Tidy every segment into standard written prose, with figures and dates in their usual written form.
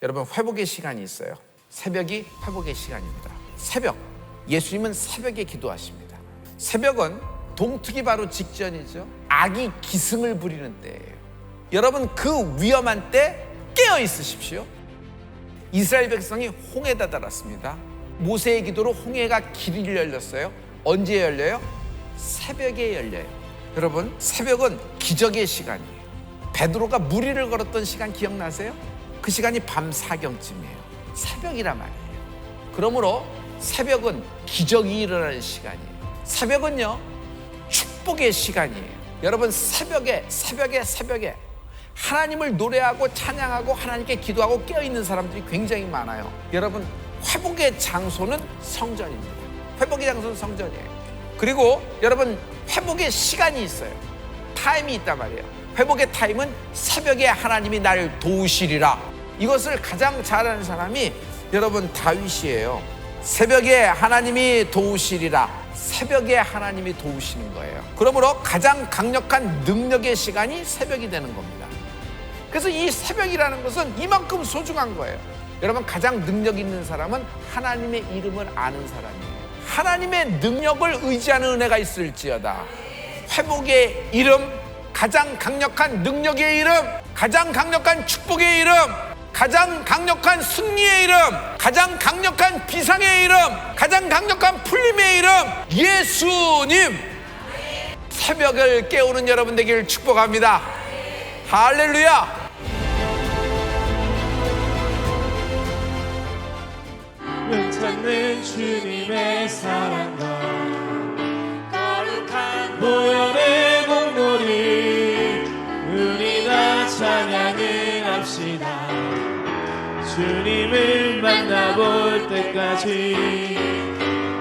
여러분, 회복의 시간이 있어요. 새벽이 회복의 시간입니다. 새벽, 예수님은 새벽에 기도하십니다. 새벽은 동트기 바로 직전이죠. 악이 기승을 부리는 때예요. 여러분, 그 위험한 때 깨어 있으십시오. 이스라엘 백성이 홍해에 다다랐습니다. 모세의 기도로 홍해가 길이 열렸어요. 언제 열려요? 새벽에 열려요. 여러분, 새벽은 기적의 시간이에요. 베드로가 무리를 걸었던 시간 기억나세요? 그 시간이 밤 4경쯤이에요. 새벽이란 말이에요. 그러므로 새벽은 기적이 일어나는 시간이에요. 새벽은요, 축복의 시간이에요. 여러분, 새벽에 하나님을 노래하고 찬양하고 하나님께 기도하고 깨어있는 사람들이 굉장히 많아요. 여러분, 회복의 장소는 성전입니다. 회복의 장소는 성전이에요. 그리고 여러분, 회복의 시간이 있어요. 타임이 있단 말이에요. 회복의 타임은 새벽에 하나님이 나를 도우시리라. 이것을 가장 잘하는 사람이 여러분 다윗이에요. 새벽에 하나님이 도우시리라. 새벽에 하나님이 도우시는 거예요. 그러므로 가장 강력한 능력의 시간이 새벽이 되는 겁니다. 그래서 이 새벽이라는 것은 이만큼 소중한 거예요. 여러분, 가장 능력 있는 사람은 하나님의 이름을 아는 사람이에요. 하나님의 능력을 의지하는 은혜가 있을지어다. 회복의 이름, 가장 강력한 능력의 이름, 가장 강력한 축복의 이름, 가장 강력한 승리의 이름, 가장 강력한 비상의 이름, 가장 강력한 풀림의 이름, 예수님. 새벽을 깨우는 여러분 되기를 축복합니다. 할렐루야. 찾는 주님의 사랑과 거룩한 보혈의 공로를 우리 다 찬양을 합시다. 주님을 만나볼 때까지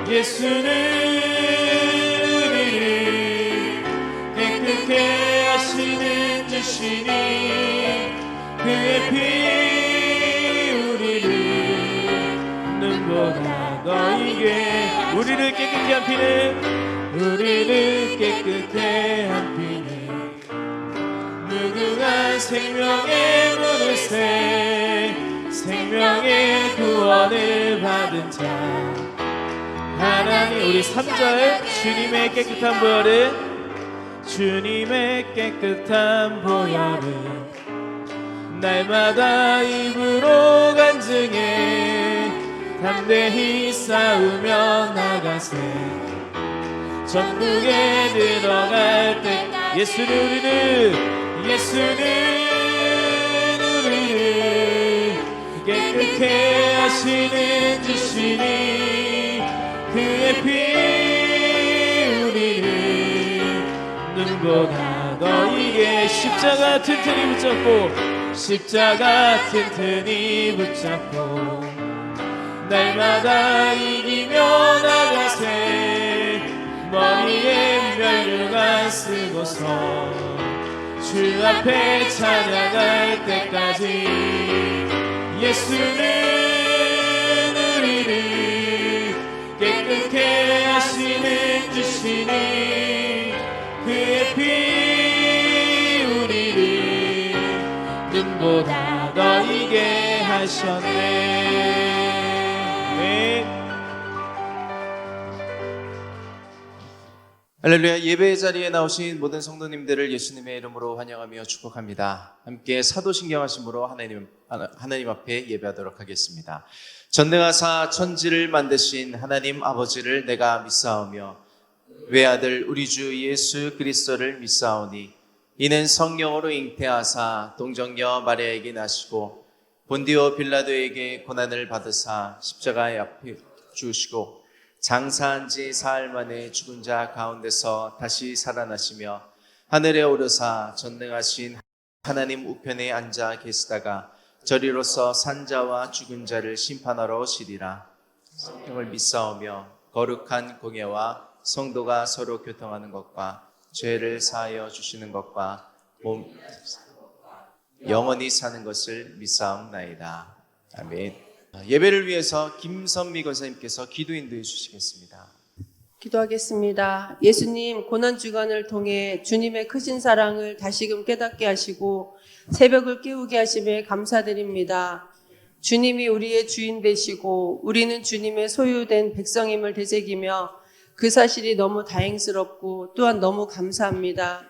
예수는 우리를 깨끗게 하시는 주시니 그의 피 우리를 눈보다 너에게 우리를 깨끗게 한 피는 우리를 깨끗게 한 피는 무궁한 생명의 문을 세 생명의 구원을 받은 자 하나님. 우리 3절 주님의 깨끗한 보혈을 주님의 깨끗한 보혈을 날마다 입으로 간증해 담대히 싸우며 나가세 전국에 들어갈 때 예수는 우리를 깨끗게 하시는 주시니 그의 피 우리를 눈보다 너에게 십자가 튼튼히 붙잡고 날마다 이기며 나가세 머리에 면류관 쓰고서 주 앞에 찬양할 때까지 예수는 우리를 깨끗게 하시는 주시니 그의 피 우리를 눈보다 너이게 하셨네. 할렐루야. 예배의 자리에 나오신 모든 성도님들을 예수님의 이름으로 환영하며 축복합니다. 함께 사도신경하심으로 하나님 앞에 예배하도록 하겠습니다. 전능하사 천지를 만드신 하나님 아버지를 내가 믿사오며 외아들 우리 주 예수 그리스도를 믿사오니 이는 성령으로 잉태하사 동정녀 마리아에게 나시고 본디오 빌라도에게 고난을 받으사 십자가에 앞에 죽으시고 장사한 지 사흘 만에 죽은 자 가운데서 다시 살아나시며 하늘에 오르사 전능하신 하나님 우편에 앉아 계시다가 저리로서 산 자와 죽은 자를 심판하러 오시리라. 성령을 믿사오며 거룩한 공예와 성도가 서로 교통하는 것과 죄를 사하여 주시는 것과 몸 영원히 사는 것을 믿사옵나이다. 아멘. 예배를 위해서 김선미 권사님께서 기도 인도해 주시겠습니다. 기도하겠습니다. 예수님, 고난주간을 통해 주님의 크신 사랑을 다시금 깨닫게 하시고 새벽을 깨우게 하심에 감사드립니다. 주님이 우리의 주인 되시고 우리는 주님의 소유된 백성임을 되새기며 그 사실이 너무 다행스럽고 또한 너무 감사합니다.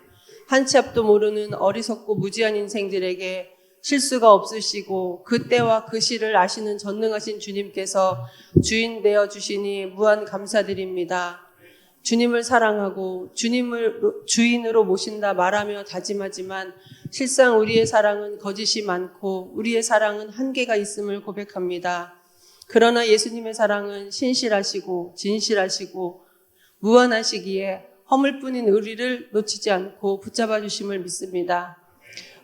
한 치 앞도 모르는 어리석고 무지한 인생들에게 실수가 없으시고 그 때와 그 시를 아시는 전능하신 주님께서 주인 되어 주시니 무한 감사드립니다. 주님을 사랑하고 주님을 주인으로 모신다 말하며 다짐하지만 실상 우리의 사랑은 거짓이 많고 우리의 사랑은 한계가 있음을 고백합니다. 그러나 예수님의 사랑은 신실하시고 진실하시고 무한하시기에 허물뿐인 우리를 놓치지 않고 붙잡아 주심을 믿습니다.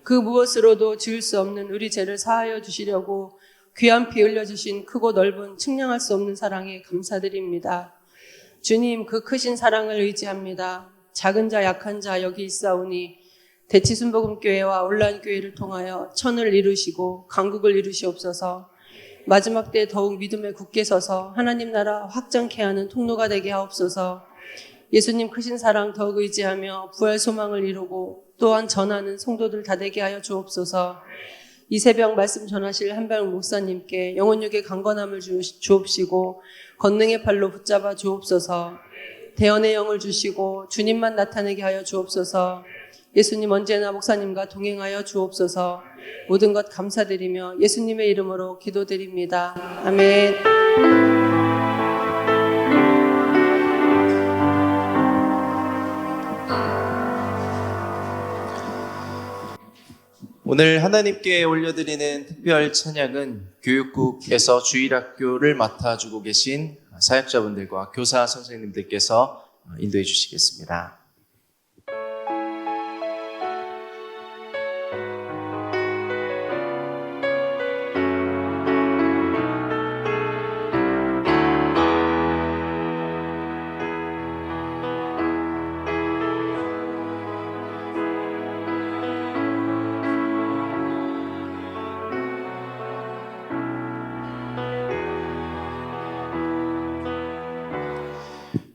그 무엇으로도 지을 수 없는 우리 죄를 사하여 주시려고 귀한 피 흘려주신 크고 넓은 측량할 수 없는 사랑에 감사드립니다. 주님, 그 크신 사랑을 의지합니다. 작은 자 약한 자 여기 있사오니 대치순복음교회와 온라인교회를 통하여 천을 이루시고 강국을 이루시옵소서. 마지막 때 더욱 믿음에 굳게 서서 하나님 나라 확장케 하는 통로가 되게 하옵소서. 예수님 크신 사랑 더욱 의지하며 부활 소망을 이루고 또한 전하는 성도들 다 되게 하여 주옵소서. 이 새벽 말씀 전하실 한병 목사님께 영혼육의 강건함을 주옵시고 권능의 팔로 붙잡아 주옵소서. 대언의 영을 주시고 주님만 나타내게 하여 주옵소서. 예수님 언제나 목사님과 동행하여 주옵소서. 모든 것 감사드리며 예수님의 이름으로 기도드립니다. 아멘. 오늘 하나님께 올려드리는 특별 찬양은 교육국에서 주일학교를 맡아주고 계신 사역자분들과 교사 선생님들께서 인도해 주시겠습니다.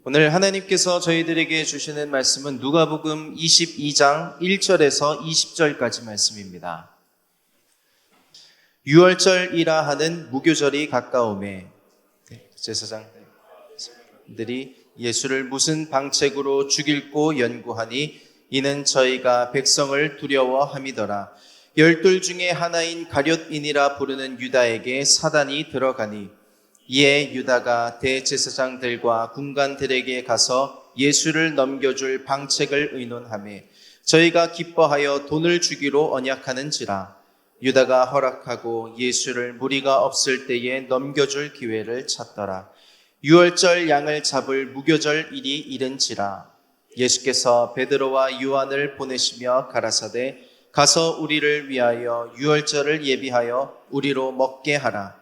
오늘 하나님께서 저희들에게 주시는 말씀은 누가복음 22장 1절에서 20절까지 말씀입니다. 유월절이라 하는 무교절이 가까우매 제사장들이 예수를 무슨 방책으로 죽일고 연구하니 이는 저희가 백성을 두려워함이더라. 12 중에 하나인 가룟인이라 부르는 유다에게 사단이 들어가니 이에 유다가 대제사장들과 군관들에게 가서 예수를 넘겨줄 방책을 의논하며 저희가 기뻐하여 돈을 주기로 언약하는지라. 유다가 허락하고 예수를 무리가 없을 때에 넘겨줄 기회를 찾더라. 유월절 양을 잡을 무교절일이 이른지라. 예수께서 베드로와 요한을 보내시며 가라사대 가서 우리를 위하여 유월절을 예비하여 우리로 먹게 하라.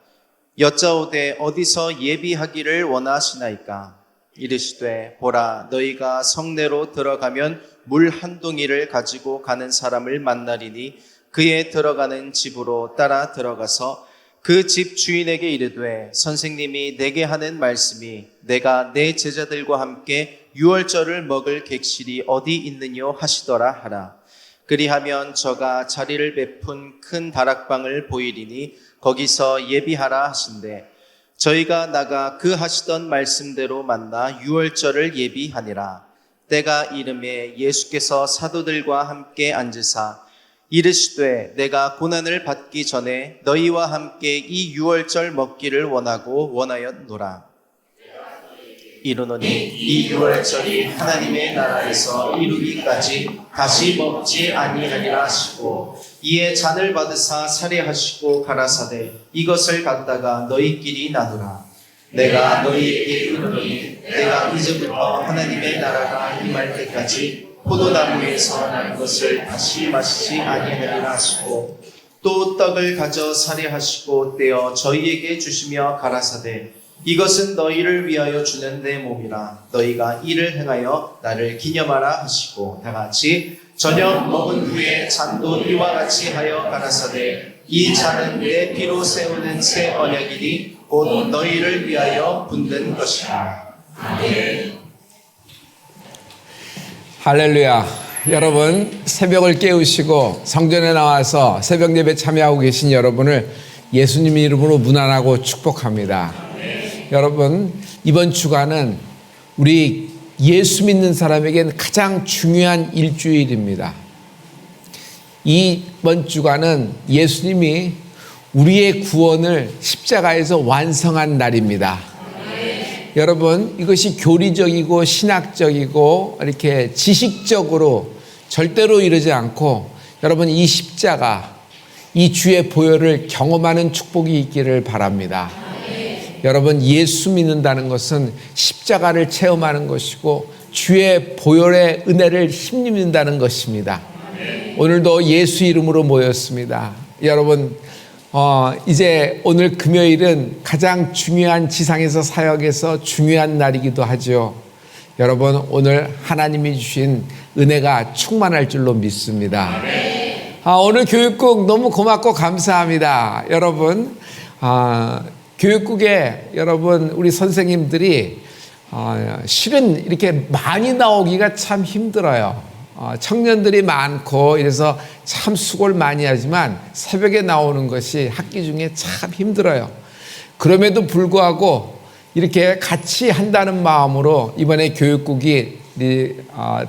여짜오되 어디서 예비하기를 원하시나이까? 이르시되 보라 너희가 성내로 들어가면 물 한 동이를 가지고 가는 사람을 만나리니 그의 들어가는 집으로 따라 들어가서 그 집 주인에게 이르되 선생님이 내게 하는 말씀이 내가 내 제자들과 함께 유월절을 먹을 객실이 어디 있느뇨 하시더라 하라. 그리하면 저가 자리를 베푼 큰 다락방을 보이리니 거기서 예비하라 하신대 저희가 나가 그 하시던 말씀대로 만나 유월절을 예비하니라. 때가 이름에 예수께서 사도들과 함께 앉으사 이르시되 내가 고난을 받기 전에 너희와 함께 이 유월절 먹기를 원하였노라. 이르노니 이 유월절이 하나님의 나라에서 이루기까지 다시 먹지 아니하리라 하시고 이에 잔을 받으사 살해하시고 가라사대 이것을 갖다가 너희끼리 나누라. 내가 너희에게 이르노니 내가 이제부터 하나님의 나라가 임할 때까지 포도나무에서 난 것을 다시 마시지 아니하리라 하시고 또 떡을 가져 살해하시고 떼어 저희에게 주시며 가라사대 이것은 너희를 위하여 주는 내 몸이라. 너희가 이를 행하여 나를 기념하라 하시고 다같이 저녁 먹은 후에 잔도 이와 같이 하여 가라사대 이 잔은 내 피로 세우는 새 언약이니 곧 너희를 위하여 붓는 것이라. 아멘. 할렐루야. 여러분 새벽을 깨우시고 성전에 나와서 새벽 예배 참여하고 계신 여러분을 예수님 이름으로 문안하고 축복합니다. 여러분, 이번 주간은 우리 예수 믿는 사람에게는 가장 중요한 일주일입니다. 이번 주간은 예수님이 우리의 구원을 십자가에서 완성한 날입니다. 여러분, 이것이 교리적이고 신학적이고 이렇게 지식적으로 절대로 이러지 않고 여러분, 이 십자가, 이 주의 보혈을 경험하는 축복이 있기를 바랍니다. 여러분, 예수 믿는다는 것은 십자가를 체험하는 것이고 주의 보혈의 은혜를 힘입는다는 것입니다. 오늘도 예수 이름으로 모였습니다. 여러분, 이제 오늘 금요일은 가장 중요한 지상에서 사역에서 중요한 날이기도 하죠. 여러분, 오늘 하나님이 주신 은혜가 충만할 줄로 믿습니다. 오늘 교육국 너무 고맙고 감사합니다. 여러분, 교육국에 여러분 우리 선생님들이 실은 이렇게 많이 나오기가 참 힘들어요. 청년들이 많고 이래서 참 수고를 많이 하지만 새벽에 나오는 것이 학기 중에 참 힘들어요. 그럼에도 불구하고 이렇게 같이 한다는 마음으로 이번에 교육국이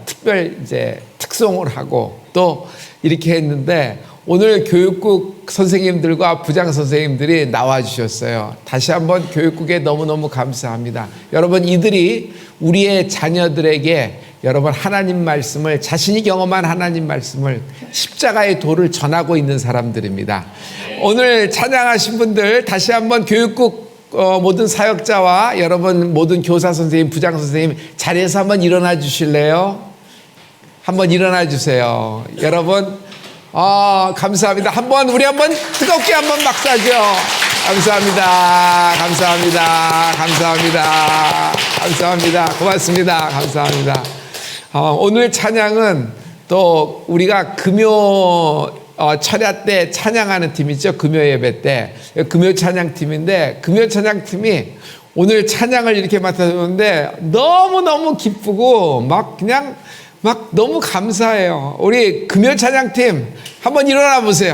특별 이제 특송을 하고 또 이렇게 했는데 오늘 교육국 선생님들과 부장 선생님들이 나와 주셨어요. 다시 한번 교육국에 너무너무 감사합니다. 여러분, 이들이 우리의 자녀들에게 여러분 하나님 말씀을, 자신이 경험한 하나님 말씀을, 십자가의 도를 전하고 있는 사람들입니다. 오늘 찬양하신 분들 다시 한번 교육국 모든 사역자와 여러분 모든 교사 선생님, 부장 선생님 자리에서 한번 일어나 주실래요? 한번 일어나 주세요. 여러분, 감사합니다. 우리 한번 뜨겁게 한번 박수하죠. 감사합니다. 감사합니다. 감사합니다. 감사합니다. 고맙습니다. 감사합니다. 오늘 찬양은 또 우리가 금요 철야 때 찬양하는 팀이죠. 금요 예배 때 금요 찬양팀인데 금요 찬양팀이 오늘 찬양을 이렇게 맡아주는데 너무너무 기쁘고 막 너무 감사해요. 우리 금요 찬양팀 한번 일어나 보세요.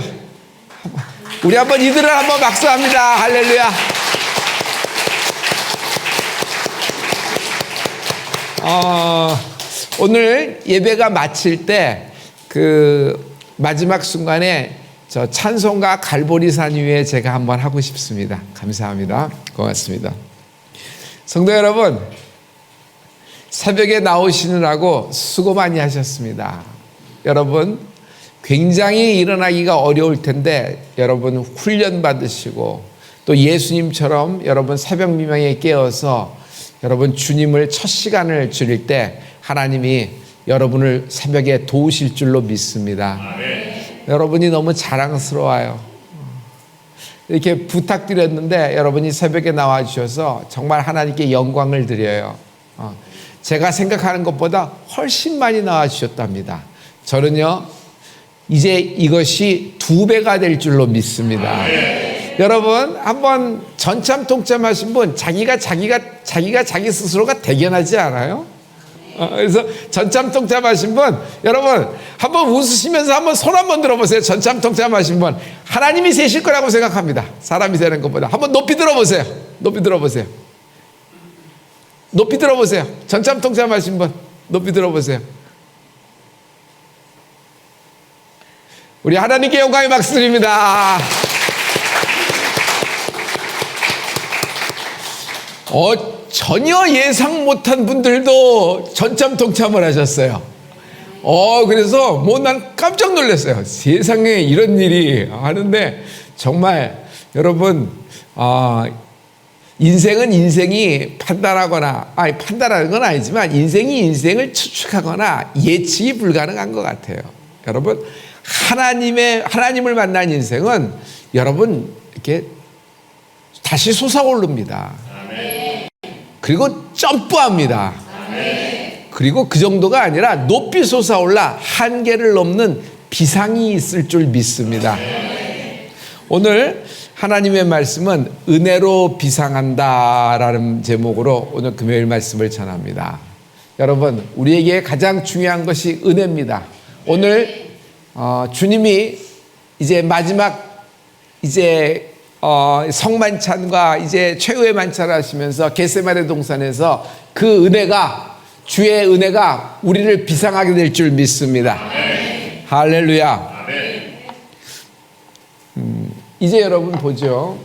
우리 한번 이들을 한번 박수합니다. 할렐루야. 오늘 예배가 마칠 때 그 마지막 순간에 저 찬송가 갈보리산 위에 제가 한번 하고 싶습니다. 감사합니다. 고맙습니다. 성도 여러분, 새벽에 나오시느라고 수고 많이 하셨습니다. 여러분, 굉장히 일어나기가 어려울 텐데 여러분 훈련 받으시고 또 예수님처럼 여러분 새벽 미명에 깨어서 여러분 주님을 첫 시간을 드릴 때 하나님이 여러분을 새벽에 도우실 줄로 믿습니다. 여러분이 너무 자랑스러워요. 이렇게 부탁드렸는데 여러분이 새벽에 나와 주셔서 정말 하나님께 영광을 드려요. 제가 생각하는 것보다 훨씬 많이 나와 주셨답니다. 저는요, 이제 이것이 2배가 될 줄로 믿습니다. 여러분, 한번 전참 통참 하신 분, 자기가 자기 스스로가 대견하지 않아요? 그래서 전참 통참 하신 분, 여러분, 한번 웃으시면서 한번 손 한번 들어보세요. 전참 통참 하신 분, 하나님이 세실 거라고 생각합니다. 사람이 되는 것보다. 한번 높이 들어보세요. 높이 들어보세요. 높이 들어보세요. 전참 통참 하신 분, 높이 들어보세요. 우리 하나님께 영광의 박수 드립니다. 전혀 예상 못한 분들도 전참 통참을 하셨어요. 그래서 난 깜짝 놀랐어요. 세상에 이런 일이 하는데 정말 여러분, 인생은 인생이 판단하는 건 아니지만 인생이 인생을 추측하거나 예측이 불가능한 것 같아요. 여러분, 하나님을 만난 인생은 여러분 이렇게 다시 솟아오릅니다. 그리고 점프합니다. 그리고 그 정도가 아니라 높이 솟아올라 한계를 넘는 비상이 있을 줄 믿습니다. 오늘 하나님의 말씀은 은혜로 비상한다라는 제목으로 오늘 금요일 말씀을 전합니다. 여러분, 우리에게 가장 중요한 것이 은혜입니다. 오늘 주님이 이제 마지막 성만찬과 이제 최후의 만찬을 하시면서 겟세마네 동산에서 그 은혜가, 주의 은혜가 우리를 비상하게 될 줄 믿습니다. 할렐루야. 이제 여러분 보죠.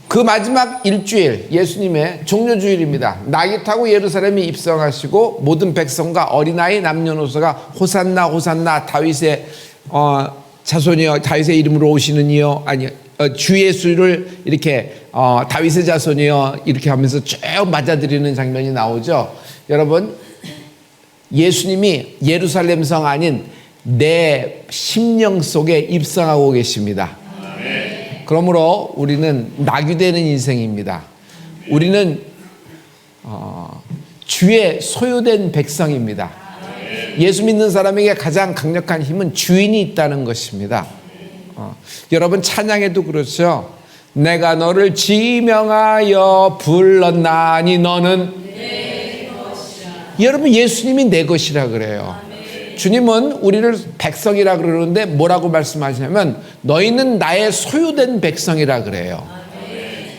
그 마지막 일주일, 예수님의 종료주일입니다. 낙이 타고 예루살렘에 입성하시고 모든 백성과 어린아이 남녀노소가 호산나 호산나 다윗의 자손이여, 다윗의 이름으로 오시는 이여, 아니 주 예수를 이렇게 다윗의 자손이여 이렇게 하면서 쭉 맞아들이는 장면이 나오죠. 여러분, 예수님이 예루살렘 성 아닌 내 심령 속에 입성하고 계십니다. 그러므로 우리는 낙유되는 인생입니다. 우리는 주의 소유된 백성입니다. 예수 믿는 사람에게 가장 강력한 힘은 주인이 있다는 것입니다. 여러분, 찬양에도 그렇죠. 내가 너를 지명하여 불렀나니 너는 내 것이라. 여러분, 예수님이 내 것이라 그래요. 주님은 우리를 백성이라 그러는데 뭐라고 말씀하시냐면 너희는 나의 소유된 백성이라 그래요.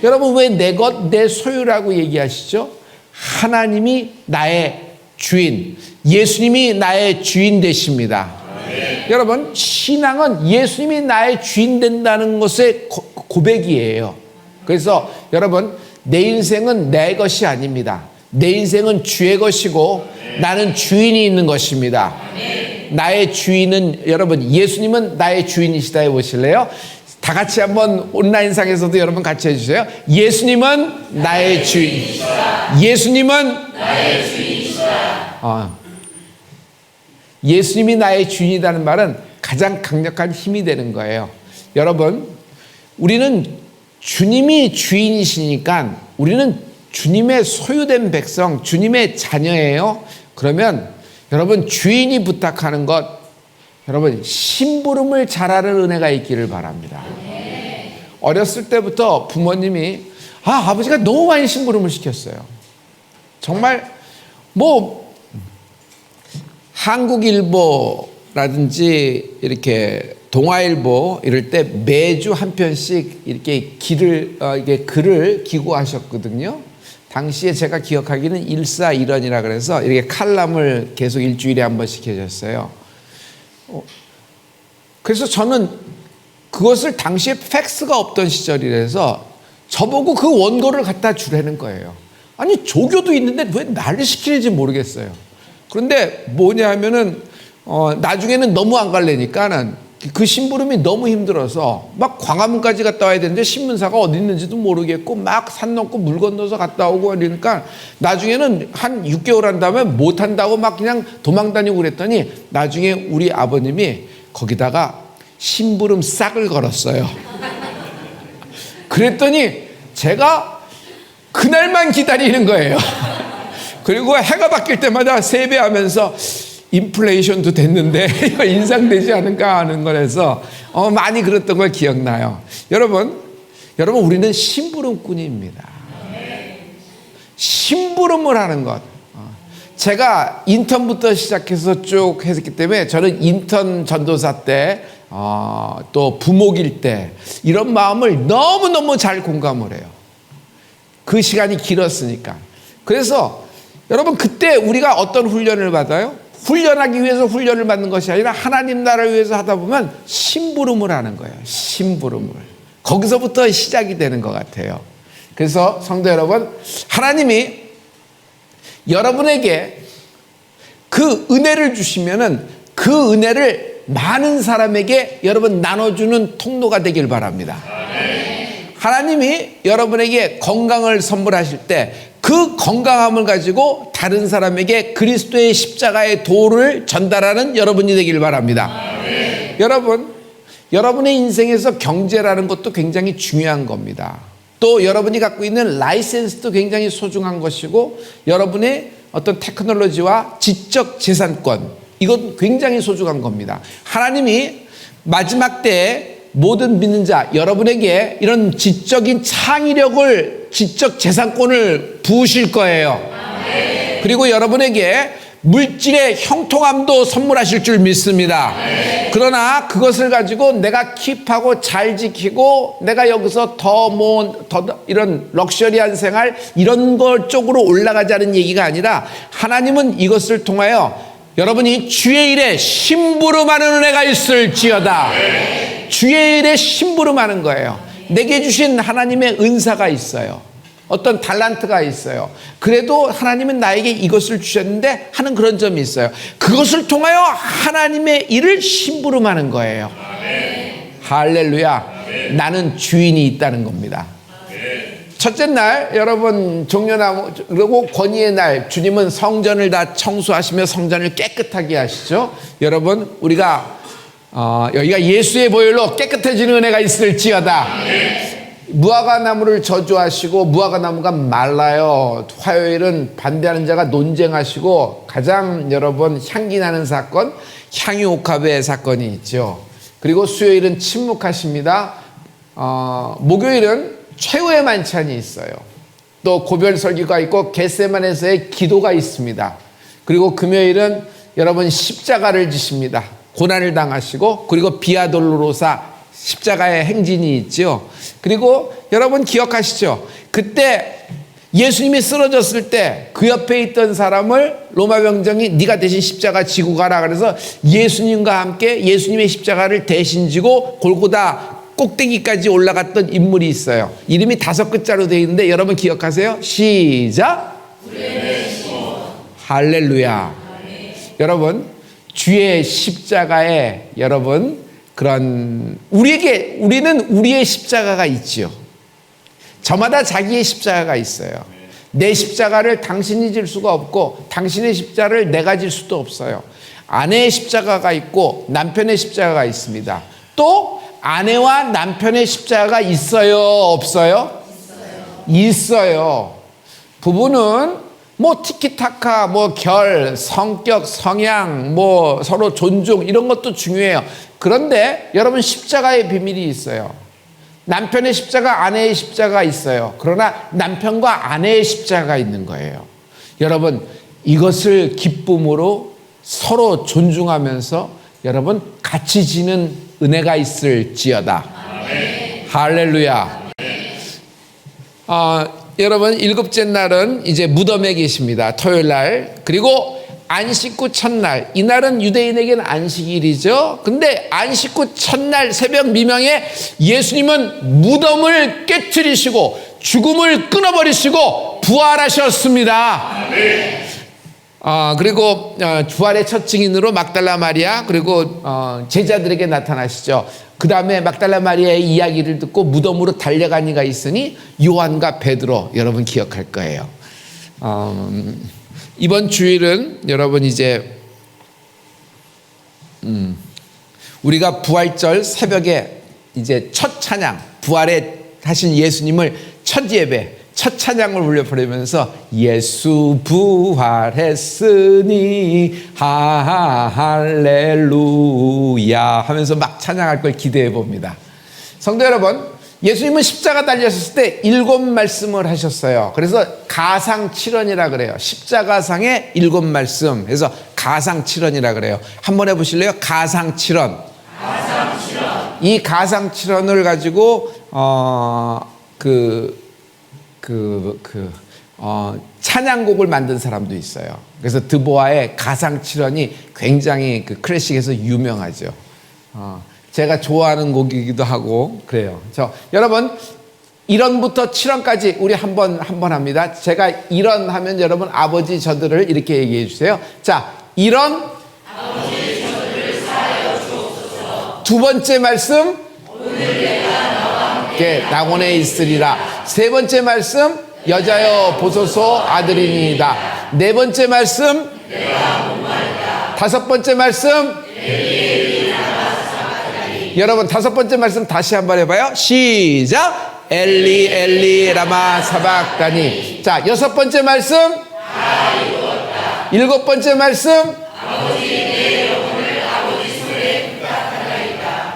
여러분, 왜 내 것, 내 소유라고 얘기하시죠? 하나님이 나의 주인, 예수님이 나의 주인 되십니다. 여러분, 신앙은 예수님이 나의 주인 된다는 것의 고백이에요. 그래서 여러분, 내 인생은 내 것이 아닙니다. 내 인생은 주의 것이고 나는 주인이 있는 것입니다. 나의 주인은, 여러분, 예수님은 나의 주인이시다 해보실래요? 다 같이 한번 온라인상에서도 여러분 같이 해주세요. 예수님은 나의 주인이시다. 예수님은 나의 주인이시다. 예수님이 나의 주인이라는 말은 가장 강력한 힘이 되는 거예요. 여러분, 우리는 주님이 주인이시니까 우리는 주님의 소유된 백성, 주님의 자녀예요. 그러면 여러분, 주인이 부탁하는 것, 여러분, 심부름을 잘하는 은혜가 있기를 바랍니다. 어렸을 때부터 부모님이 아버지가 너무 많이 심부름을 시켰어요. 정말 한국일보라든지 이렇게 동아일보 이럴 때 매주 한 편씩 이렇게 글을 기고하셨거든요. 당시에 제가 기억하기는 일사일언이라 그래서 이렇게 칼럼을 계속 일주일에 한 번씩 해줬어요. 그래서 저는 그것을 당시에 팩스가 없던 시절이라서 저보고 그 원고를 갖다 주라는 거예요. 아니, 조교도 있는데 왜 나를 시키는지 모르겠어요. 그런데 뭐냐 하면은 나중에는 너무 안 갈래니까는 그 심부름이 너무 힘들어서 막 광화문까지 갔다 와야 되는데 신문사가 어디 있는지도 모르겠고 막 산 넘고 물 건너서 갔다 오고 그러니까 나중에는 한 6개월 한 다음에 못 한다고 막 그냥 도망 다니고 그랬더니 나중에 우리 아버님이 거기다가 심부름 싹을 걸었어요. 그랬더니 제가 그날만 기다리는 거예요. 그리고 해가 바뀔 때마다 세배하면서 인플레이션도 됐는데 인상되지 않을까 하는 거라서 많이 그랬던 걸 기억나요. 여러분, 우리는 심부름꾼입니다. 심부름을 하는 것. 제가 인턴부터 시작해서 쭉 했기 때문에 저는 인턴 전도사 때 또 부목일 때 이런 마음을 너무너무 잘 공감을 해요. 그 시간이 길었으니까. 그래서 여러분, 그때 우리가 어떤 훈련을 받아요? 훈련하기 위해서 훈련을 받는 것이 아니라 하나님 나라를 위해서 하다 보면 심부름을 하는 거예요. 심부름을. 거기서부터 시작이 되는 것 같아요. 그래서 성도 여러분, 하나님이 여러분에게 그 은혜를 주시면은 그 은혜를 많은 사람에게 여러분 나눠주는 통로가 되길 바랍니다. 하나님이 여러분에게 건강을 선물하실 때 그 건강함을 가지고 다른 사람에게 그리스도의 십자가의 도를 전달하는 여러분이 되길 바랍니다. 여러분, 여러분의 인생에서 경제라는 것도 굉장히 중요한 겁니다. 또 여러분이 갖고 있는 라이센스도 굉장히 소중한 것이고 여러분의 어떤 테크놀로지와 지적 재산권, 이건 굉장히 소중한 겁니다. 하나님이 마지막 때에 모든 믿는 자 여러분에게 이런 지적인 창의력을, 지적 재산권을 부으실 거예요. 그리고 여러분에게 물질의 형통함도 선물하실 줄 믿습니다. 그러나 그것을 가지고 내가 킵하고 잘 지키고 내가 여기서 더 이런 럭셔리한 생활 이런 것 쪽으로 올라가자는 얘기가 아니라 하나님은 이것을 통하여 여러분이 주의 일에 심부름하는 은혜가 있을지어다. 주의 일에 심부름하는 거예요. 내게 주신 하나님의 은사가 있어요. 어떤 달란트가 있어요. 그래도 하나님은 나에게 이것을 주셨는데 하는 그런 점이 있어요. 그것을 통하여 하나님의 일을 심부름하는 거예요. 할렐루야. 나는 주인이 있다는 겁니다. 첫째 날 여러분 종려나무 그리고 권위의 날 주님은 성전을 다 청소하시며 성전을 깨끗하게 하시죠. 여러분 우리가 여기가 예수의 보혈로 깨끗해지는 은혜가 있을지어다. 무화과나무를 저주하시고 무화과나무가 말라요. 화요일은 반대하는 자가 논쟁하시고 가장 여러분 향기 나는 사건 향유옥합의 사건이 있죠. 그리고 수요일은 침묵하십니다. 목요일은 최후의 만찬이 있어요. 또 고별 설교가 있고 겟세마네에서의 기도가 있습니다. 그리고 금요일은 여러분 십자가를 지십니다. 고난을 당하시고 그리고 비아돌로로사 십자가의 행진이 있죠. 그리고 여러분 기억하시죠? 그때 예수님이 쓰러졌을 때 그 옆에 있던 사람을 로마 병정이 네가 대신 십자가 지고 가라 그래서 예수님과 함께 예수님의 십자가를 대신 지고 골고다 꼭대기까지 올라갔던 인물이 있어요. 이름이 5글자로 되어 있는데 여러분 기억하세요? 시작. 할렐루야. 여러분 주의 십자가에 여러분 그런 우리는 우리의 십자가가 있지요. 저마다 자기의 십자가가 있어요. 내 십자가를 당신이 질 수가 없고 당신의 십자가를 내가 질 수도 없어요. 아내의 십자가가 있고 남편의 십자가가 있습니다. 또 아내와 남편의 십자가가 있어요? 없어요? 있어요. 부부는 뭐 티키타카, 뭐 결, 성격, 성향, 뭐 서로 존중 이런 것도 중요해요. 그런데 여러분 십자가의 비밀이 있어요. 남편의 십자가, 아내의 십자가가 있어요. 그러나 남편과 아내의 십자가가 있는 거예요. 여러분 이것을 기쁨으로 서로 존중하면서 여러분 같이 지는 은혜가 있을지어다. 할렐루야. 여러분 7째 날은 이제 무덤에 계십니다. 토요일 날. 그리고 안식 후 첫날. 이날은 유대인에게는 안식일이죠. 근데 안식 후 첫날 새벽 미명에 예수님은 무덤을 깨트리시고 죽음을 끊어버리시고 부활하셨습니다. 그리고 부활의 첫 증인으로 막달라 마리아 그리고 제자들에게 나타나시죠. 그 다음에 막달라 마리아의 이야기를 듣고 무덤으로 달려간 이가 있으니 요한과 베드로 여러분 기억할 거예요. 이번 주일은 여러분 이제 우리가 부활절 새벽에 이제 첫 찬양 부활에 하신 예수님을 첫 예배 첫 찬양을 불러버리면서 예수 부활했으니 할렐루야 하면서 막 찬양할 걸 기대해 봅니다. 성도 여러분, 예수님은 십자가 달리셨을 때 7말씀을 하셨어요. 그래서 가상칠언이라 그래요. 십자가상의 7말씀. 그래서 가상칠언이라 그래요. 한번 해보실래요? 가상칠언. 이 가상칠언을 가지고 찬양곡을 만든 사람도 있어요. 그래서 드보아의 가상칠언이 굉장히 그 클래식에서 유명하죠. 제가 좋아하는 곡이기도 하고 그래요. 여러분 1원부터 7원까지 우리 한번 합니다. 제가 1원 하면 여러분 아버지 저들을 이렇게 얘기해 주세요. 자, 1원 아버지 저들을 사하여 주옵소서. 두 번째 말씀 오늘 내가 너와 함께 낙원에 있으리라. 세 번째 말씀 여자여 보소서 아들이니이다. 네 번째 말씀 내가 목마르다. 다섯 번째 말씀 여러분 5번째 말씀 다시 한번 해봐요. 시작. 엘리 엘리 라마 사박다니. 자, 6번째 말씀 다 이루었다. 7번째 말씀 아버지 내 영혼을 아버지 손에 부탁하나이다.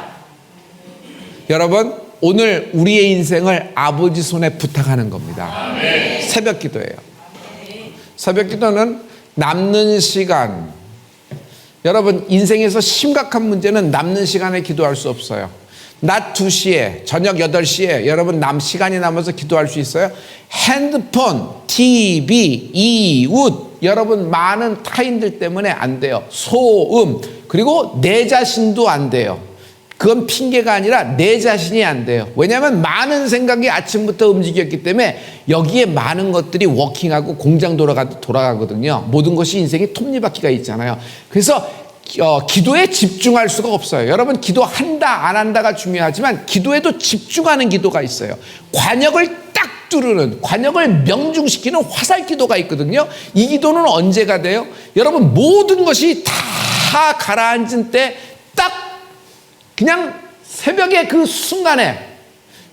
여러분 오늘 우리의 인생을 아버지 손에 부탁하는 겁니다. 아멘. 새벽 기도예요. 새벽 기도는 남는 시간. 여러분, 인생에서 심각한 문제는 남는 시간에 기도할 수 없어요. 낮 2시에, 저녁 8시에 여러분 시간이 남아서 기도할 수 있어요? 핸드폰, TV, 이웃, 여러분 많은 타인들 때문에 안 돼요. 소음, 그리고 내 자신도 안 돼요. 그건 핑계가 아니라 내 자신이 안 돼요. 왜냐하면 많은 생각이 아침부터 움직였기 때문에 여기에 많은 것들이 워킹하고 공장 돌아가거든요. 모든 것이 인생에 톱니바퀴가 있잖아요. 그래서 기도에 집중할 수가 없어요. 여러분, 기도한다 안 한다가 중요하지만 기도에도 집중하는 기도가 있어요. 관역을 딱 뚫는, 관역을 명중시키는 화살 기도가 있거든요. 이 기도는 언제가 돼요? 여러분, 모든 것이 다 가라앉은 때 딱 그냥 새벽의 그 순간에,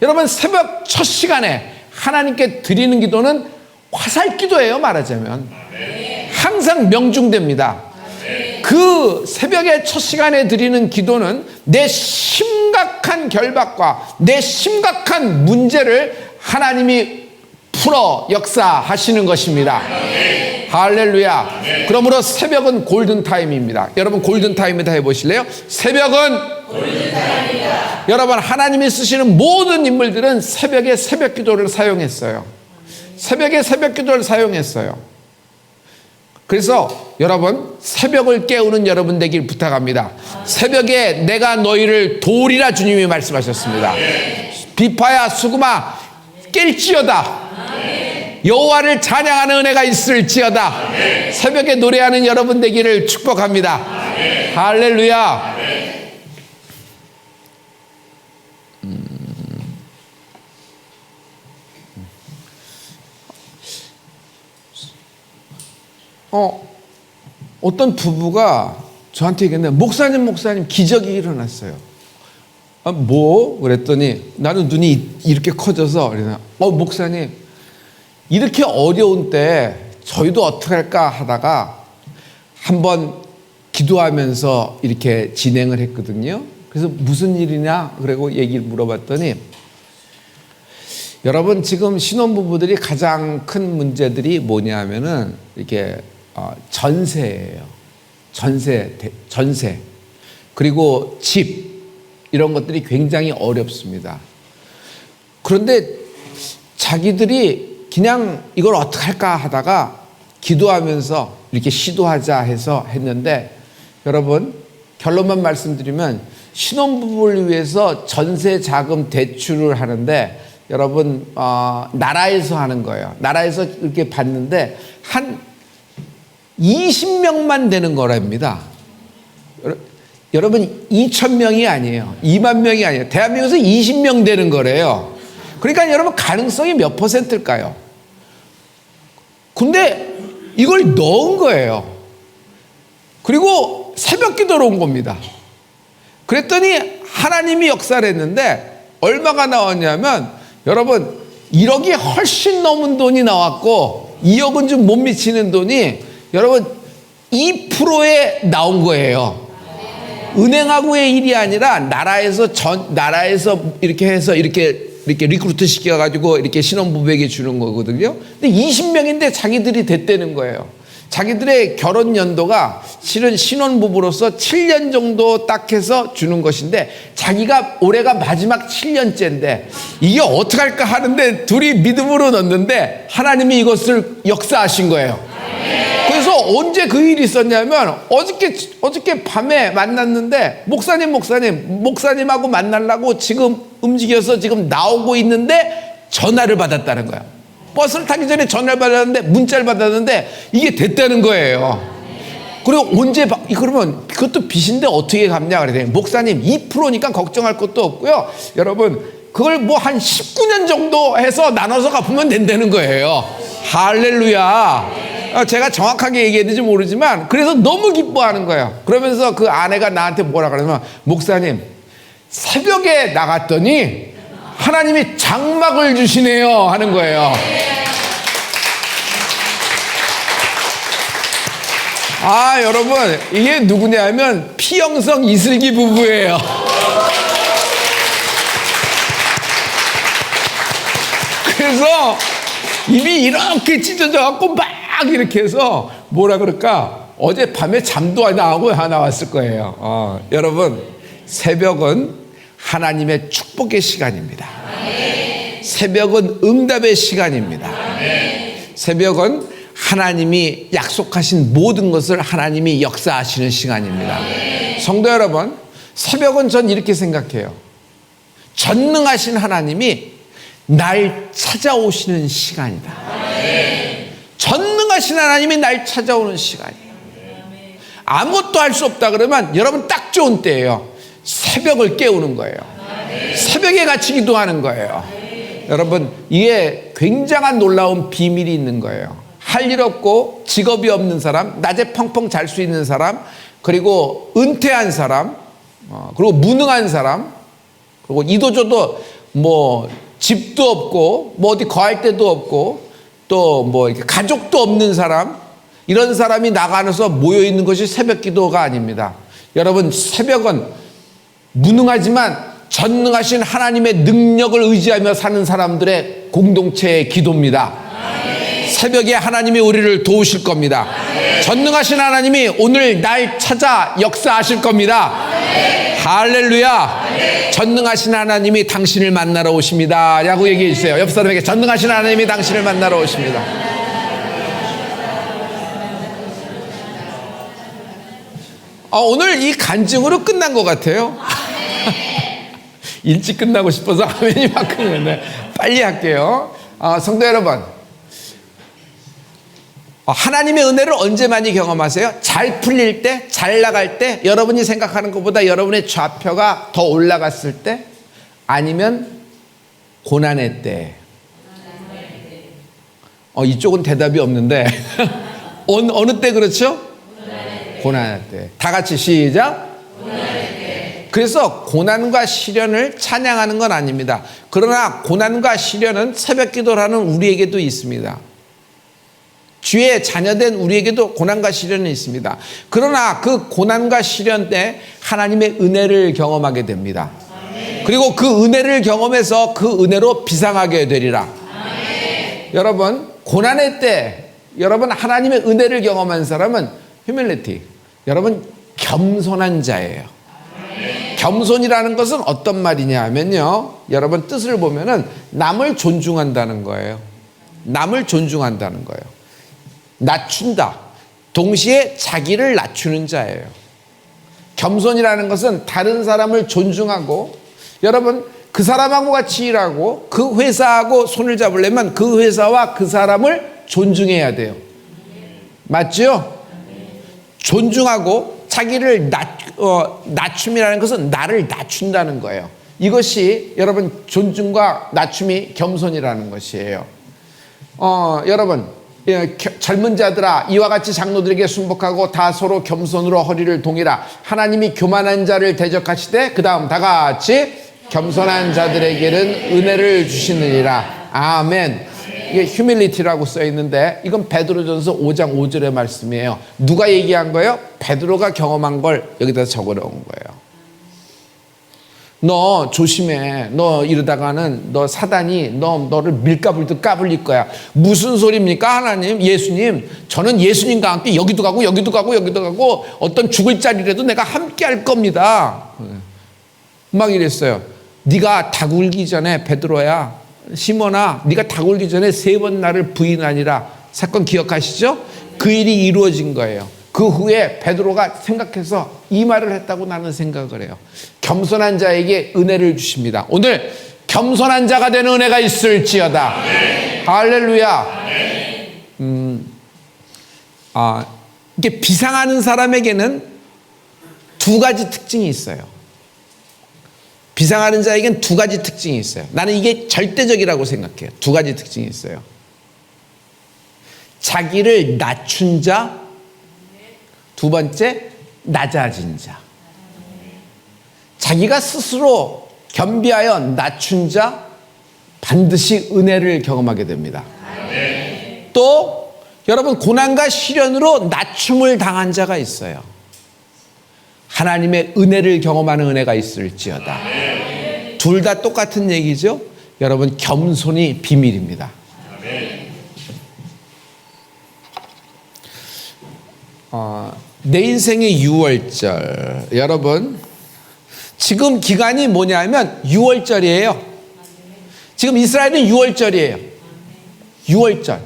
여러분 새벽 첫 시간에 하나님께 드리는 기도는 화살 기도예요. 말하자면 항상 명중됩니다. 그 새벽의 첫 시간에 드리는 기도는 내 심각한 결박과 내 심각한 문제를 하나님이 풀어 역사하시는 것입니다. 할렐루야. 그러므로 새벽은 골든타임입니다. 여러분, 골든타임이다 해보실래요? 새벽은 골든타임이다. 여러분, 하나님이 쓰시는 모든 인물들은 새벽에 새벽 기도를 사용했어요. 새벽에 새벽 기도를 사용했어요. 그래서 여러분, 새벽을 깨우는 여러분 되길 부탁합니다. 새벽에 내가 너희를 도우리라 주님이 말씀하셨습니다. 비파야 수금아 깰지어다. 여호와를 찬양하는 은혜가 있을지어다. 새벽에 노래하는 여러분 되기를 축복합니다. 할렐루야. 어떤 부부가 저한테 얘기했는데, 목사님 기적이 일어났어요. 뭐? 그랬더니 나는 눈이 이렇게 커져서, 그래서 목사님, 이렇게 어려운 때 저희도 어떻게 할까 하다가 한번 기도하면서 이렇게 진행을 했거든요. 그래서 무슨 일이냐? 그리고 얘기를 물어봤더니, 여러분, 지금 신혼부부들이 가장 큰 문제들이 뭐냐면은 이렇게 전세예요. 전세. 그리고 집, 이런 것들이 굉장히 어렵습니다. 그런데 자기들이 그냥 이걸 어떻게 할까 하다가 기도하면서 이렇게 시도하자 해서 했는데, 여러분, 결론만 말씀드리면 신혼부부를 위해서 전세 자금 대출을 하는데, 여러분, 나라에서 하는 거예요. 나라에서 이렇게 받는데 한 20명만 되는 거랍니다. 여러분, 2,000명이 아니에요. 2만 명이 아니에요. 대한민국에서 20명 되는 거래요. 그러니까 여러분, 가능성이 몇 %일까요? 근데 이걸 넣은 거예요. 그리고 새벽 기도로 온 겁니다. 그랬더니 하나님이 역사를 했는데 얼마가 나왔냐면, 여러분, 1억이 훨씬 넘은 돈이 나왔고 2억은 좀 못 미치는 돈이 여러분 2%에 나온 거예요. 은행하고의 일이 아니라 나라에서 이렇게 해서 이렇게 리크루트 시켜가지고 이렇게 신혼부부에게 주는 거거든요. 근데 20명인데 자기들이 됐다는 거예요. 자기들의 결혼 연도가 실은 신혼부부로서 7년 정도 딱 해서 주는 것인데, 자기가 올해가 마지막 7년째인데 이게 어떻게 할까 하는데 둘이 믿음으로 넣는데 하나님이 이것을 역사하신 거예요. 그래서 언제 그 일이 있었냐면, 어저께 밤에 만났는데, 목사님하고 만나려고 지금 움직여서 지금 나오고 있는데 전화를 받았다는 거야. 버스를 타기 전에 전화를 받았는데, 문자를 받았는데 이게 됐다는 거예요. 그리고 그러면 그것도 빚인데 어떻게 갚냐 그랬더니, 목사님 2%니까 걱정할 것도 없고요. 여러분, 그걸 뭐 한 19년 정도 해서 나눠서 갚으면 된다는 거예요. 할렐루야. 제가 정확하게 얘기했는지 모르지만 그래서 너무 기뻐하는 거예요. 그러면서 그 아내가 나한테 뭐라 그러냐면, 목사님, 새벽에 나갔더니 하나님이 장막을 주시네요 하는 거예요. 여러분, 이게 누구냐면 피영성 이슬기 부부예요. 그래서 입이 이렇게 찢어져 갖고 막 이렇게 해서 뭐라 그럴까? 어젯밤에 잠도 안 나왔을 거예요. 여러분, 새벽은 하나님의 축복의 시간입니다. 새벽은 응답의 시간입니다. 새벽은 하나님이 약속하신 모든 것을 하나님이 역사하시는 시간입니다. 성도 여러분, 새벽은 전 이렇게 생각해요. 전능하신 하나님이 날 찾아오시는 시간이다. 전능하신 하나님이 날 찾아오는 시간이에요. 아무것도 할 수 없다 그러면 여러분 딱 좋은 때예요. 새벽을 깨우는 거예요. 새벽에 같이 기도하는 거예요. 여러분, 이게 굉장한 놀라운 비밀이 있는 거예요. 할 일 없고 직업이 없는 사람, 낮에 펑펑 잘 수 있는 사람, 그리고 은퇴한 사람, 그리고 무능한 사람, 그리고 이도저도 뭐 집도 없고 뭐 어디 거할 데도 없고 또 뭐 이렇게 가족도 없는 사람, 이런 사람이 나가서 모여 있는 것이 새벽 기도가 아닙니다. 여러분, 새벽은 무능하지만 전능하신 하나님의 능력을 의지하며 사는 사람들의 공동체의 기도입니다. 새벽에 하나님이 우리를 도우실 겁니다. 전능하신 하나님이 오늘 날 찾아 역사하실 겁니다. 할렐루야. 전능하신 하나님이 당신을 만나러 오십니다 라고 얘기해 주세요. 옆 사람에게 전능하신 하나님이 당신을 만나러 오십니다. 오늘 이 간증으로 끝난 것 같아요. 일찍 끝나고 싶어서 아멘이 막 끊는데 빨리 할게요. 성도 여러분, 하나님의 은혜를 언제 많이 경험하세요? 잘 풀릴 때, 잘 나갈 때, 여러분이 생각하는 것보다 여러분의 좌표가 더 올라갔을 때, 아니면 고난의 때. 이쪽은 대답이 없는데 어느 때 그렇죠? 고난의 때. 다 같이 시작. 그래서 고난과 시련을 찬양하는 건 아닙니다. 그러나 고난과 시련은 새벽 기도를 하는 우리에게도 있습니다. 주의 자녀된 우리에게도 고난과 시련은 있습니다. 그러나 그 고난과 시련 때 하나님의 은혜를 경험하게 됩니다. 그리고 그 은혜를 경험해서 그 은혜로 비상하게 되리라. 여러분, 고난의 때 여러분 하나님의 은혜를 경험한 사람은 휴밀리티, 여러분 겸손한 자예요. 겸손이라는 것은 어떤 말이냐 하면요, 여러분 뜻을 보면은 남을 존중한다는 거예요. 남을 존중한다는 거예요. 낮춘다. 동시에 자기를 낮추는 자예요. 겸손이라는 것은 다른 사람을 존중하고, 여러분 그 사람하고 같이 일하고 그 회사하고 손을 잡으려면 그 회사와 그 사람을 존중해야 돼요. 맞죠? 존중하고 자기를 낮춤이라는 것은 나를 낮춘다는 거예요. 이것이 여러분 존중과 낮춤이 겸손이라는 것이에요. 여러분, 젊은 자들아, 이와 같이 장로들에게 순복하고 다 서로 겸손으로 허리를 동이라. 하나님이 교만한 자를 대적하시되, 그 다음 다 같이 겸손한 자들에게는 은혜를 주시느니라. 아멘. 이게 휴밀리티라고 써 있는데 이건 베드로전서 5장 5절의 말씀이에요. 누가 얘기한 거예요? 베드로가 경험한 걸 여기다 적어 놓은 거예요. 너 조심해. 너 이러다가는 너 사단이 너를 밀가불도 까불릴 거야. 무슨 소리입니까? 하나님, 예수님, 저는 예수님과 함께 여기도 가고 여기도 가고 여기도 가고 어떤 죽을 자리라도 내가 함께 할 겁니다. 막 이랬어요. 네가 닭 울기 전에, 베드로야, 시몬아, 네가 닭 울기 전에 3번 나를 부인하니라. 사건 기억하시죠? 그 일이 이루어진 거예요. 그 후에 베드로가 생각해서 이 말을 했다고 나는 생각을 해요. 겸손한 자에게 은혜를 주십니다. 오늘 겸손한 자가 되는 은혜가 있을지어다. 네. 할렐루야. 네. 이게 비상하는 사람에게는 2가지 특징이 있어요. 비상하는 자에게는 2가지 특징이 있어요. 나는 이게 절대적이라고 생각해요. 2가지 특징이 있어요. 자기를 낮춘 자, 2번째, 낮아진 자. 자기가 스스로 겸비하여 낮춘 자, 반드시 은혜를 경험하게 됩니다. 또 여러분, 고난과 시련으로 낮춤을 당한 자가 있어요. 하나님의 은혜를 경험하는 은혜가 있을지어다. 둘 다 똑같은 얘기죠. 여러분, 겸손이 비밀입니다. 내 인생의 6월절. 여러분, 지금 기간이 뭐냐면 6월절이에요. 지금 이스라엘은 6월절이에요. 6월절.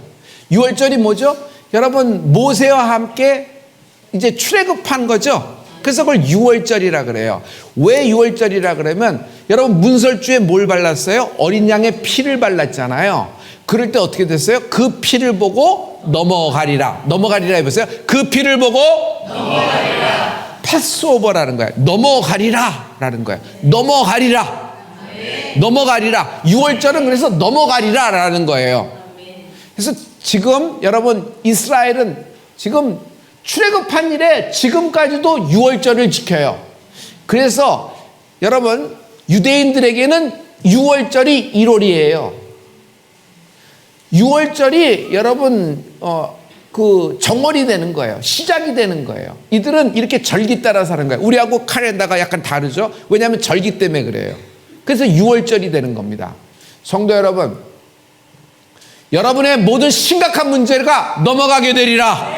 6월절이 뭐죠? 여러분, 모세와 함께 이제 출애굽한 거죠. 그래서 그걸 6월절이라 그래요. 왜 6월절이라 그러면 여러분, 문설주에 뭘 발랐어요? 어린 양의 피를 발랐잖아요. 그럴 때 어떻게 됐어요? 그 피를 보고 넘어가리라. 넘어가리라 해보세요. 그 피를 보고 넘어가리라. 패스오버라는 거예요. 넘어가리라 라는 거예요. 넘어가리라. 넘어가리라. 6월절은 그래서 넘어가리라 라는 거예요. 그래서 지금 여러분, 이스라엘은 지금 출애굽한 이래 지금까지도 6월절을 지켜요. 그래서 여러분, 유대인들에게는 6월절이 1월이에요. 6월절이 여러분 그 정월이 되는 거예요. 시작이 되는 거예요. 이들은 이렇게 절기 따라 사는 거예요. 우리하고 칼렌다가 약간 다르죠. 왜냐하면 절기 때문에 그래요. 그래서 6월절이 되는 겁니다. 성도 여러분, 여러분의 모든 심각한 문제가 넘어가게 되리라.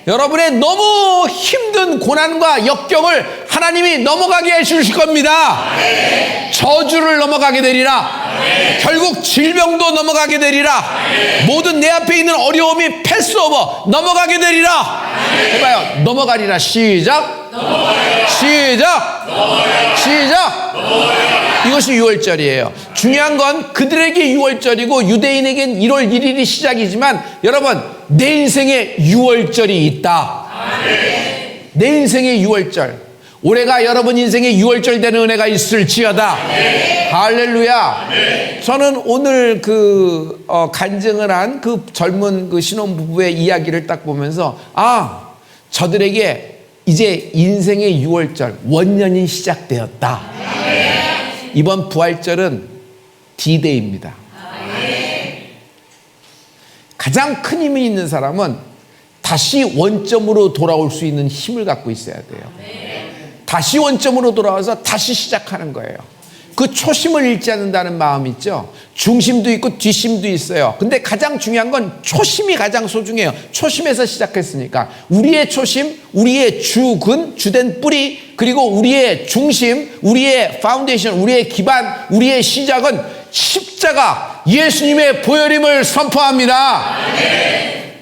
여러분의 너무 힘든 고난과 역경을 하나님이 넘어가게 해주실 겁니다. 저주를 넘어가게 되리라. 결국 질병도 넘어가게 되리라. 모든 내 앞에 있는 어려움이 패스오버 넘어가게 되리라. 해봐요. 넘어가리라. 시작. 시작. 시작. 이것이 6월절이에요. 중요한 건 그들에게 6월절이고 유대인에겐 1월 1일이 시작이지만 여러분, 내 인생에 6월절이 있다. 내 인생의 6월절. 올해가 여러분 인생에 6월절 되는 은혜가 있을지어다. 할렐루야. 저는 오늘 간증을 한 그 젊은 그 신혼부부의 이야기를 딱 보면서 저들에게 이제 인생의 6월절, 원년이 시작되었다. 이번 부활절은 D-Day입니다. 가장 큰 힘이 있는 사람은 다시 원점으로 돌아올 수 있는 힘을 갖고 있어야 돼요. 다시 원점으로 돌아와서 다시 시작하는 거예요. 그 초심을 잃지 않는다는 마음이 있죠. 중심도 있고 뒷심도 있어요. 근데 가장 중요한 건 초심이 가장 소중해요. 초심에서 시작했으니까 우리의 초심, 우리의 주근, 주된 뿌리, 그리고 우리의 중심, 우리의 파운데이션, 우리의 기반, 우리의 시작은 십자가 예수님의 보혈임을 선포합니다.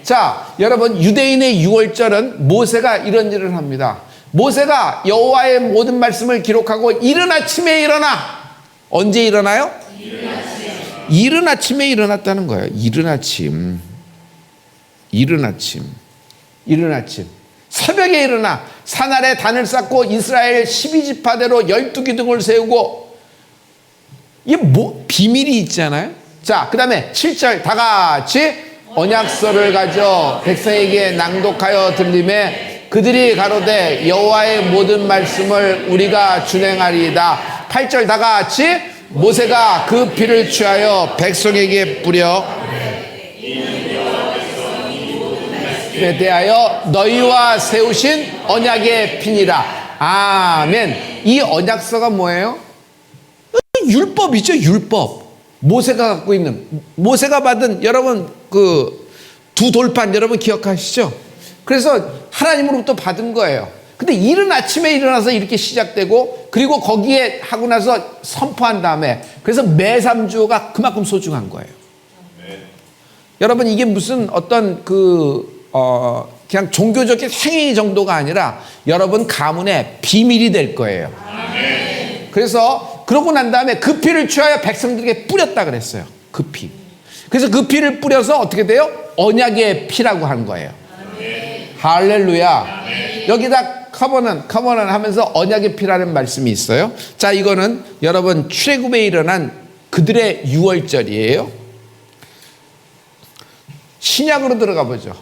자, 여러분, 유대인의 6월절은 모세가 이런 일을 합니다. 모세가 여호와의 모든 말씀을 기록하고 이른 아침에 일어나. 언제 일어나요? 이른 아침에 일어났다는 거예요. 이른 아침. 새벽에 일어나 산 아래 단을 쌓고 이스라엘 12지파대로 12기둥을 세우고, 이게 뭐 비밀이 있잖아요. 자, 그 다음에 7절 다 같이 언약서를 가져 백성에게 낭독하여 들림에 그들이 가로되 여호와의 모든 말씀을 우리가 준행하리이다. 8절 다 같이 모세가 그 피를 취하여 백성에게 뿌려 대하여 너희와 세우신 언약의 피니라. 아멘. 이 언약서가 뭐예요? 율법이죠. 율법. 모세가 갖고 있는, 모세가 받은, 여러분 그 두 돌판 여러분 기억하시죠? 그래서 하나님으로부터 받은 거예요. 근데 이른 아침에 일어나서 이렇게 시작되고, 그리고 거기에 하고 나서 선포한 다음에, 그래서 매 3주가 그만큼 소중한 거예요. 여러분, 이게 무슨 어떤 그냥 종교적인 행위 정도가 아니라 여러분 가문의 비밀이 될 거예요. 그래서 그러고 난 다음에 그 피를 취하여 백성들에게 뿌렸다 그랬어요. 그 피. 그래서 그 피를 뿌려서 어떻게 돼요? 언약의 피라고 한 거예요. 할렐루야. 여기다 커버넌 하면서 언약의 피라는 말씀이 있어요. 자, 이거는 여러분 출애굽에 일어난 그들의 6월절이에요. 신약으로 들어가 보죠.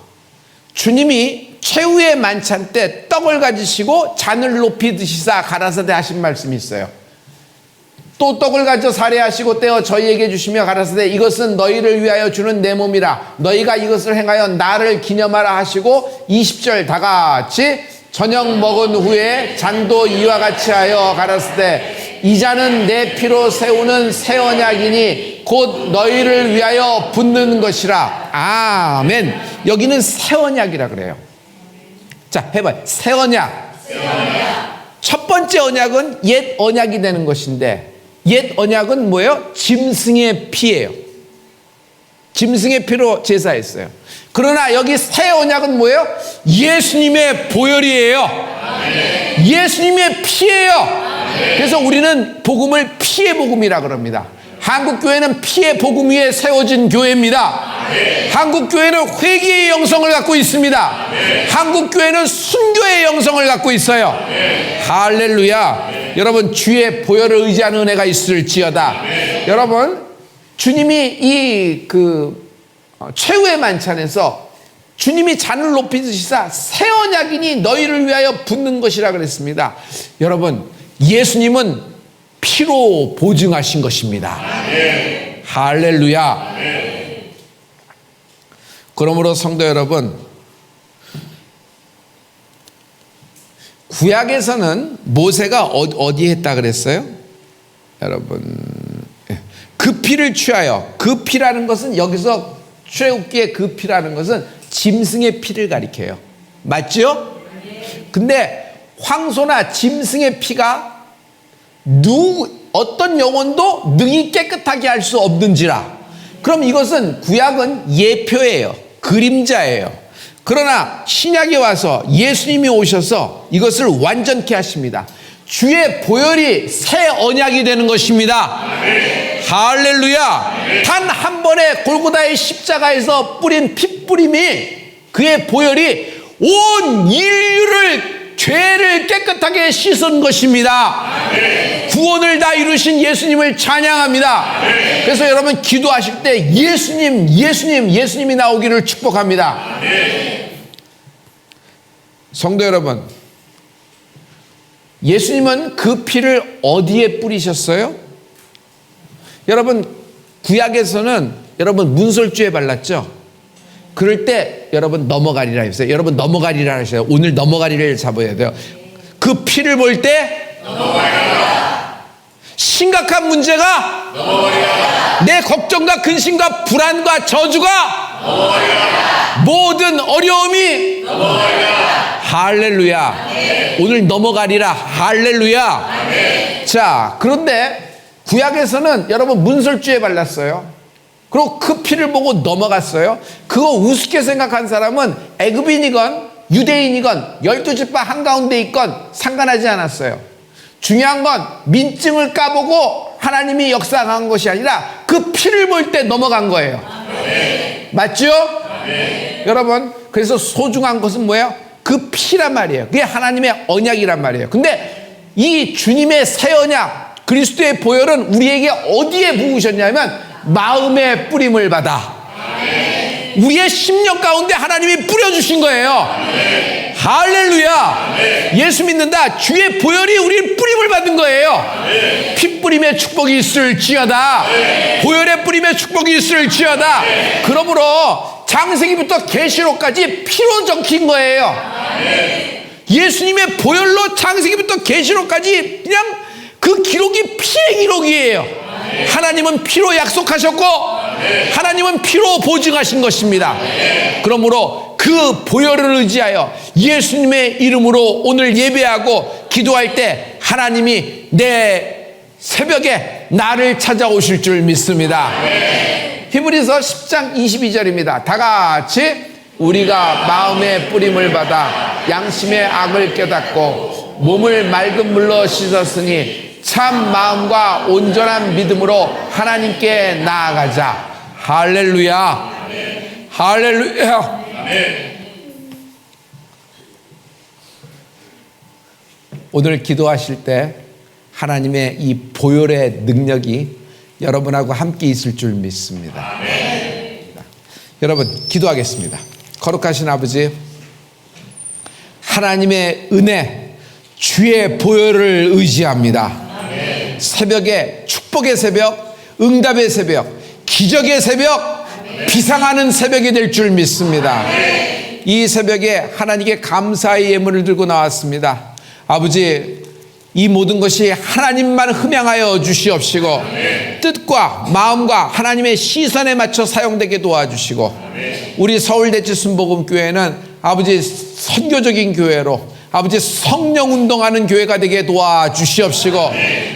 주님이 최후의 만찬 때 떡을 가지시고 잔을 높이 드시사 가라사대 하신 말씀이 있어요. 또 떡을 가져 살해하시고 떼어 저희에게 주시며 가라사대 이것은 너희를 위하여 주는 내 몸이라. 너희가 이것을 행하여 나를 기념하라 하시고 20절 다 같이 저녁 먹은 후에 잔도 이와 같이 하여 가라사대 이 잔은 내 피로 세우는 새 언약이니 곧 너희를 위하여 붓는 것이라. 아멘. 여기는 새 언약이라 그래요. 자, 해봐요. 새 언약. 첫 번째 언약은 옛 언약이 되는 것인데, 옛 언약은 뭐예요? 짐승의 피예요. 짐승의 피로 제사했어요. 그러나 여기 새 언약은 뭐예요? 예수님의 보혈이에요. 예수님의 피예요. 그래서 우리는 복음을 피의 복음이라 그럽니다. 한국교회는 피의 복음 위에 세워진 교회입니다. 한국교회는 회개의 영성을 갖고 있습니다. 한국교회는 순교의 영성을 갖고 있어요. 할렐루야. 여러분, 주의 보혈을 의지하는 은혜가 있을지어다. 여러분, 주님이 최후의 만찬에서 주님이 잔을 높이시사 새 언약이니 너희를 위하여 붓는 것이라 그랬습니다. 여러분, 예수님은 피로 보증하신 것입니다. 할렐루야. 그러므로 성도 여러분, 구약에서는 모세가 어디에 했다 그랬어요? 여러분, 그 피를 취하여, 그 피라는 것은 여기서 출애굽기의 그 피라는 것은 짐승의 피를 가리켜요. 맞죠? 근데 황소나 짐승의 피가 어떤 영혼도 능히 깨끗하게 할 수 없는지라. 그럼 이것은 구약은 예표예요. 그림자예요. 그러나 신약에 와서 예수님이 오셔서 이것을 완전케 하십니다. 주의 보혈이 새 언약이 되는 것입니다. 할렐루야. 단 한 번의 골고다의 십자가에서 뿌린 핏뿌림이, 그의 보혈이 온 인류를, 죄를 깨끗하게 씻은 것입니다. 구원을 다 이루신 예수님을 찬양합니다. 그래서 여러분, 기도하실 때 예수님이 나오기를 축복합니다. 성도 여러분, 예수님은 그 피를 어디에 뿌리셨어요? 여러분, 구약에서는 여러분 문설주에 발랐죠? 그럴 때 여러분 넘어가리라 했어요. 여러분 넘어가리라 하셔요. 오늘 넘어가리를 잡아야 돼요. 그 피를 볼 때 넘어가리라. 심각한 문제가 넘어가리라. 내 걱정과 근심과 불안과 저주가 넘어가리라. 모든 어려움이 넘어가리라. 할렐루야. 아멘. 오늘 넘어가리라. 할렐루야. 아멘. 자, 그런데 구약에서는 여러분 문설주에 발랐어요. 그리고 그 피를 보고 넘어갔어요. 그거 우습게 생각한 사람은 애굽인이건 유대인이건 12지파 한가운데 있건 상관하지 않았어요. 중요한 건 민증을 까보고 하나님이 역사한 것이 아니라 그 피를 볼 때 넘어간 거예요. 아멘. 맞죠? 아멘. 여러분, 그래서 소중한 것은 뭐예요? 그 피란 말이에요. 그게 하나님의 언약이란 말이에요. 근데 이 주님의 새 언약, 그리스도의 보혈은 우리에게 어디에 부으셨냐면 마음의 뿌림을 받아. 아멘. 우리의 심령 가운데 하나님이 뿌려주신 거예요. 아멘. 할렐루야. 아멘. 예수 믿는다. 주의 보혈이 우리 뿌림을 받은 거예요. 아멘. 피 뿌림의 축복이 있을지어다. 아멘. 보혈의 뿌림의 축복이 있을지어다. 아멘. 그러므로 창세기부터 계시록까지 피로 적힌 거예요. 아멘. 예수님의 보혈로 창세기부터 계시록까지 그냥 그 기록이 피의 기록이에요. 하나님은 피로 약속하셨고 하나님은 피로 보증하신 것입니다. 그러므로 그 보혈을 의지하여 예수님의 이름으로 오늘 예배하고 기도할 때 하나님이 내 새벽에 나를 찾아오실 줄 믿습니다. 히브리서 10장 22절입니다. 다 같이 우리가 마음의 뿌림을 받아 양심의 악을 깨닫고 몸을 맑은 물로 씻었으니 참 마음과 온전한 믿음으로 하나님께 나아가자. 할렐루야. 아멘. 할렐루야. 아멘. 오늘 기도하실 때 하나님의 이 보혈의 능력이 여러분하고 함께 있을 줄 믿습니다. 아멘. 여러분, 기도하겠습니다. 거룩하신 아버지, 하나님의 은혜, 주의 보혈을 의지합니다. 새벽에 축복의 새벽, 응답의 새벽, 기적의 새벽, 비상하는 새벽이 될 줄 믿습니다. 이 새벽에 하나님께 감사의 예물을 들고 나왔습니다. 아버지, 이 모든 것이 하나님만 흠양하여 주시옵시고 뜻과 마음과 하나님의 시선에 맞춰 사용되게 도와주시고 우리 서울대치 순복음교회는 아버지 선교적인 교회로 아버지 성령 운동하는 교회가 되게 도와주시옵시고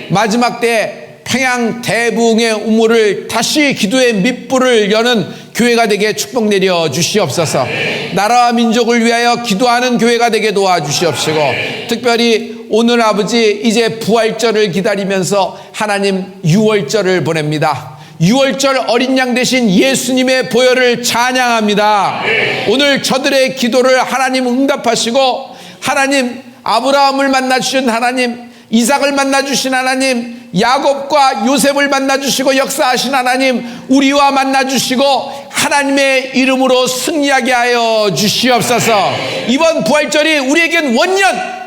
마지막 때 평양 대붕의 우물을 다시 기도의 밑불을 여는 교회가 되게 축복 내려 주시옵소서. 나라와 민족을 위하여 기도하는 교회가 되게 도와주시옵시고 특별히 오늘 아버지 이제 부활절을 기다리면서 하나님 6월절을 보냅니다. 6월절 어린 양 되신 예수님의 보혈을 찬양합니다. 오늘 저들의 기도를 하나님 응답하시고 하나님 아브라함을 만나주신 하나님, 이삭을 만나주신 하나님, 야곱과 요셉을 만나주시고 역사하신 하나님, 우리와 만나주시고 하나님의 이름으로 승리하게 하여 주시옵소서. 이번 부활절이 우리에겐 원년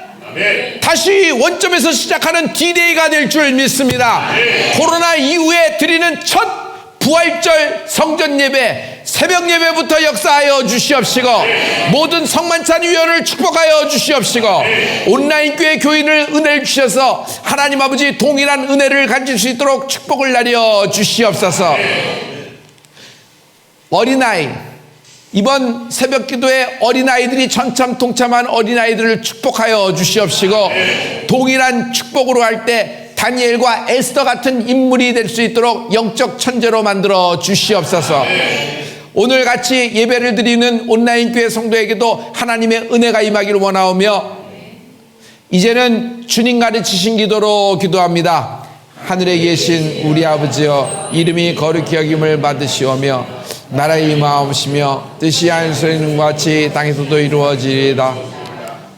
다시 원점에서 시작하는 D-Day가 될 줄 믿습니다. 코로나 이후에 드리는 첫 부활절 성전 예배, 새벽 예배부터 역사하여 주시옵시고 모든 성만찬 위원을 축복하여 주시옵시고 온라인 교회 교인을 은혜를 주셔서 하나님 아버지 동일한 은혜를 가질 수 있도록 축복을 내려 주시옵소서. 어린아이, 이번 새벽 기도에 어린아이들이 전참통참한 어린아이들을 축복하여 주시옵시고 동일한 축복으로 할 때 다니엘과 에스더 같은 인물이 될 수 있도록 영적 천재로 만들어 주시옵소서. 오늘 같이 예배를 드리는 온라인 교회 성도에게도 하나님의 은혜가 임하기를 원하오며 이제는 주님 가르치신 기도로 기도합니다. 하늘에 계신 우리 아버지여, 이름이 거룩히 여김을 받으시오며 나라의 임하옵시며 뜻이 하늘에서 같이 땅에서도 이루어지리이다.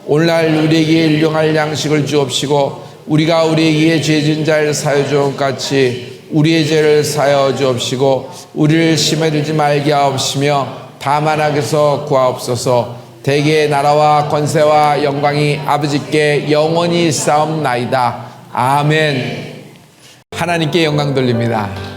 오늘날 우리에게 일용할 양식을 주옵시고 우리가 우리에게 죄 지은 자를 사여 주온 같이 우리의 죄를 사여 주옵시고 우리를 시험에 들지 말게 하옵시며 다만 악에서 구하옵소서. 대개의 나라와 권세와 영광이 아버지께 영원히 싸움나이다. 아멘. 하나님께 영광 돌립니다.